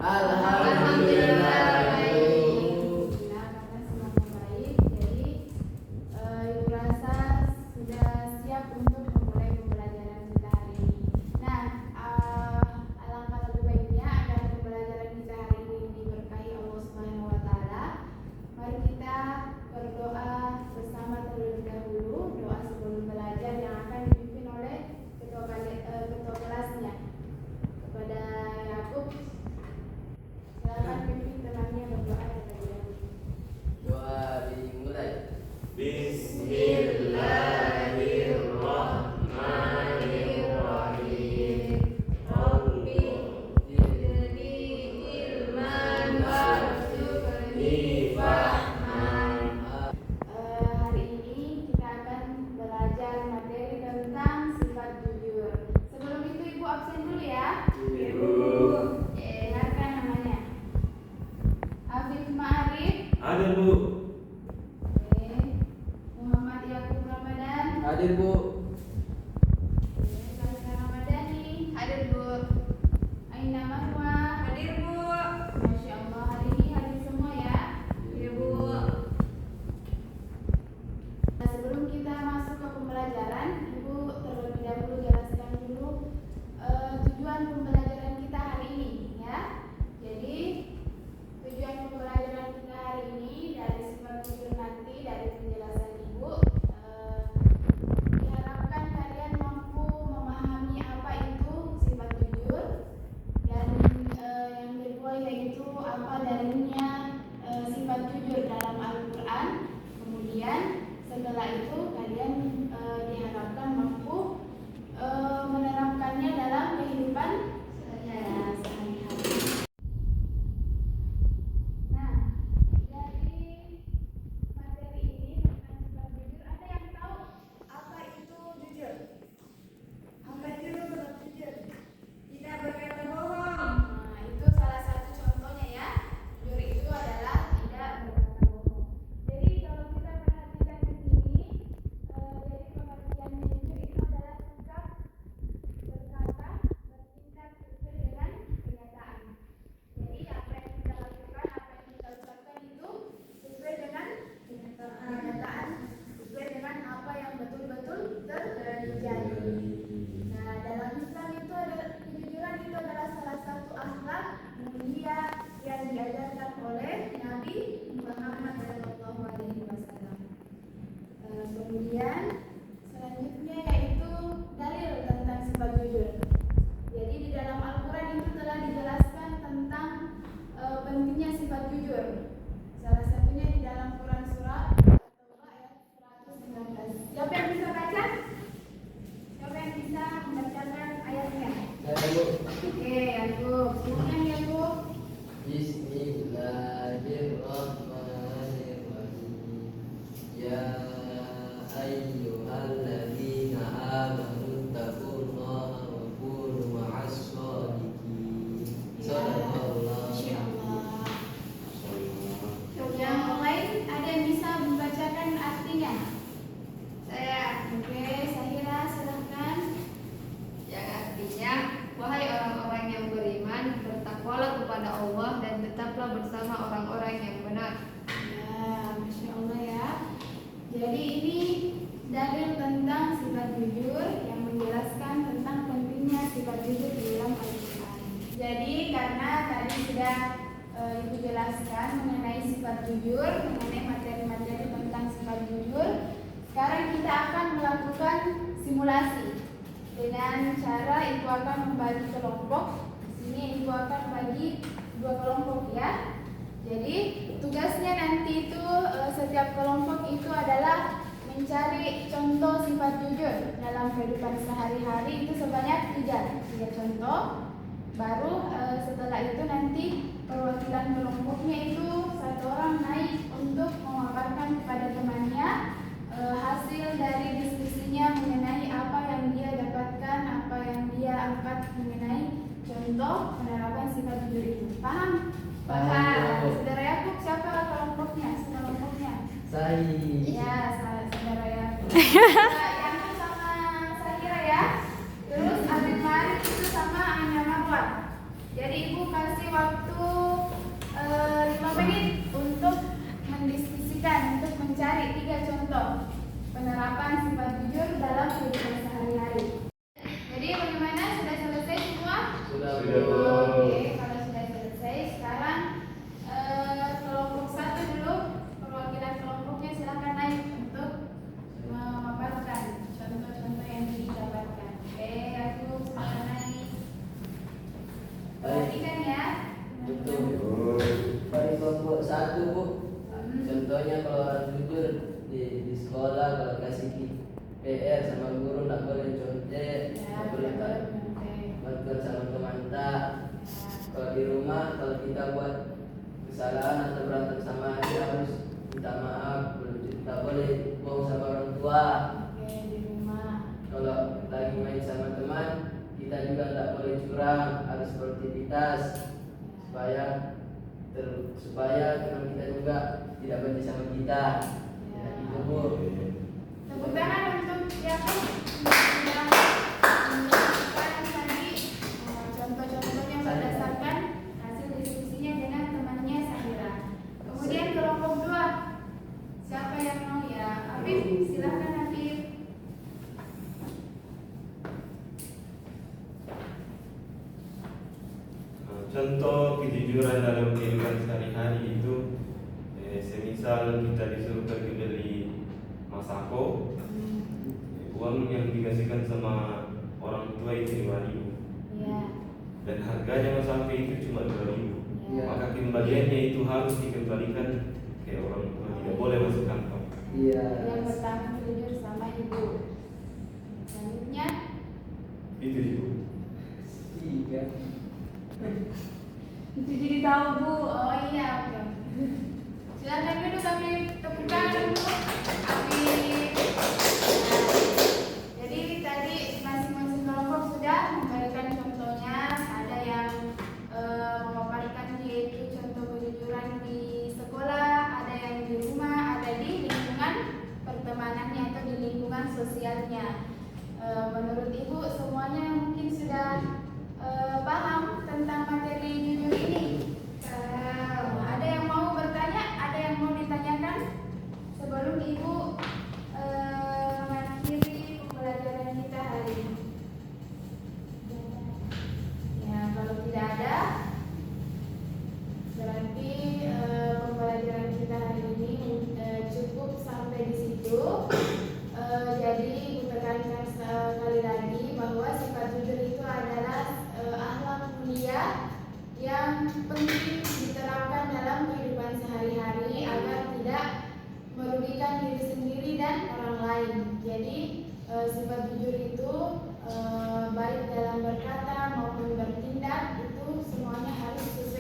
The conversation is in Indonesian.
Alhamdulillah baik. Nah, karena semuanya baik, jadi ibu rasa sudah siap untuk memulai pembelajaran kita hari ini. Nah, alangkah lebih baiknya agar pembelajaran kita hari ini diberkahi Allah Subhanahu Wa Taala. Mari kita berdoa bersama terlebih dahulu, doa sebelum belajar yang akan dipimpin oleh ketua kelasnya. Kepada Yakub, silakan pimpin temannya berdoa terlebih dahulu. Doa dimulai. Bismillahirrahmanirrahim. Rabbi zidni ilman warzuqni fahman. Hari ini kita akan belajar materi tentang sifat jujur. Sebelum itu ibu absen dulu ya. Ibu. Dengarkan namanya. Afif Ma'arif. Ada Bu. Muhammad Yakub Ramadan. Hadir Bu. Salsa Ramadhani. Hadir Bu. Aina Marwa. Hadir Bu. Masya Allah, hari ini hadir semua ya. Iya Bu. Nah, sebelum kita masuk ke pembelajaran, Ibu terlebih dahulu jelaskan dulu tujuan pembelajaran kita hari ini ya. Jadi tujuan pembelajaran kita hari ini dari sifat jujur nanti dari penjelasan Ibu diharapkan kalian mampu memahami apa itu sifat jujur dan yang kedua yaitu apa dalilnya sifat jujur dalam Al-Quran. Kemudian setelah itu kalian diharapkan mampu menerapkannya dalam kehidupan sehari-hari. Nah, dari materi ini tentang sifat jujur, ada yang tahu apa itu jujur? Apa itu sifat jujur? Tidak berkata bohong. Nah, itu salah satu contohnya ya. Jujur itu adalah tidak berkata bohong. Jadi kalau kita perhatikan di sini, jadi pengertian jujur itu adalah sikap berkata, bertindak sesuai dengan kenyataan. Jadi apa yang kita lakukan, apa yang kita ucapkan itu sesuai dengan kenyataan, sesuai dengan apa yang betul-betul terjadi. Nah, dalam Islam itu ada kejujuran itu adalah salah satu akhlak mulia yang diajarkan oleh Nabi Muhammad SAW. Kemudian selanjutnya yaitu dalil tentang sifat jujur. Jadi di dalam Al-Quran itu telah dijelaskan tentang pentingnya sifat jujur. Salah satunya di dalam Quran surah At-Taubah ayat 119. Siapa yang bisa baca? Siapa yang bisa membacakan ayatnya? Saya Bu. Oke, aku semuanya ya Bu. Bismillahirrahmanirrahim. Ya ayyuhalladzina amanu taqullaha wa kunu ma'as shodiqin. Sadaqallah. Insyaallah. Yang lain ada yang bisa membacakan artinya? Saya. Oke, Sahira silahkan. Yang artinya, wahai orang-orang yang beriman, bertakwalah kepada Allah dan tetaplah bersama orang-orang yang benar. Ya, Masya Allah ya. Jadi ini dalil tentang sifat jujur yang menjelaskan tentang pentingnya sifat jujur di dalam Al-Quran. Jadi karena tadi sudah Ibu jelaskan mengenai sifat jujur, mengenai materi-materi tentang sifat jujur, sekarang kita akan melakukan simulasi. Dengan cara Ibu akan membagi kelompok. Di sini Ibu akan bagi 2 kelompok ya. Jadi tugasnya nanti itu setiap kelompok itu adalah mencari contoh sifat jujur dalam kehidupan sehari-hari itu sebanyak 3 contoh. Baru setelah itu nanti perwakilan kelompoknya itu 1 orang naik untuk memaparkan kepada temannya hasil dari diskusinya mengenai apa yang dia dapatkan, apa yang dia angkat mengenai contoh penerapan sifat jujur itu. Paham? Paham. Saudara Yakub siapa kelompoknya? Kelompoknya? Saya. Ya, saudara Yakub. Yang itu sama Sahira ya. Terus Abid Ma'arif itu sama Anya Marwan. Jadi Ibu kasih waktu waktu 5 menit untuk mendiskusikan, untuk mencari 3 contoh penerapan sifat jujur dalam kehidupan sehari-hari. Jadi bagaimana? Sudah selesai semua? Sudah. Oke, kalau sudah selesai, sekarang kelompok 1 dulu, perwakilan kelompoknya silakan naik untuk memaparkan contoh-contoh yang didapatkan. Oke, aku silakan naik. Perhatikan ya. Betul. Pada kelompok 1 Bu, contohnya kalau orang jujur di sekolah, kalau kasih PR sama guru nggak boleh contek, nggak boleh bantuan sama teman tak. Kalau di rumah, kalau kita buat kesalahan atau berantem sama dia harus minta maaf, tidak boleh bohong sama orang tua. Oke, di rumah. Kalau lagi main sama teman, kita juga tidak boleh curang, harus sportivitas supaya teman kita juga tidak benci sama kita. Ya, itu Bu. Tepuk tangan untuk siapa yang menunjukkan tadi contoh-contohnya berdasarkan hasil diskusinya dengan temannya Sahira. Kemudian kelompok 2, siapa yang mau ya? Afif, silakan Afif. Contoh kejujuran dalam kehidupan sehari-hari itu semisal kita disuruh pergi beli masako, uang yang dikasihkan sama orang tua itu 5.000, Ya. dan harganya masako itu cuma 2.000. Ya. Maka kembaliannya itu harus dikembalikan ke orang tua, tidak boleh masuk kantong. Iya. Yang pertama jujur sama ibu. Selanjutnya Itu ibu. 3. itu jadi tahu Bu. Oh iya, oke. Silakan dulu kami tepuk tangan dulu. Jadi tadi masing-masing kelompok sudah memberikan contohnya. Ada yang memaparkan yaitu contoh kejujuran di sekolah, ada yang di rumah, ada di lingkungan pertemanannya atau di lingkungan sosialnya. Menurut Ibu semuanya mungkin sudah paham tentang materi jujur ini. Ada yang mau bertanya? Ada yang mau ditanyakan sebelum Ibu mengakhiri pembelajaran kita hari ini? Ya, kalau tidak ada, berarti pembelajaran kita hari ini cukup sampai di situ. Jadi Ibu tekankan sekali lagi bahwa sifat jujur itu adalah akhlak mulia yang penting diterapkan dalam kehidupan sehari-hari agar tidak merugikan diri sendiri dan orang lain. Jadi sifat jujur itu baik dalam berkata maupun bertindak itu semuanya harus sesuai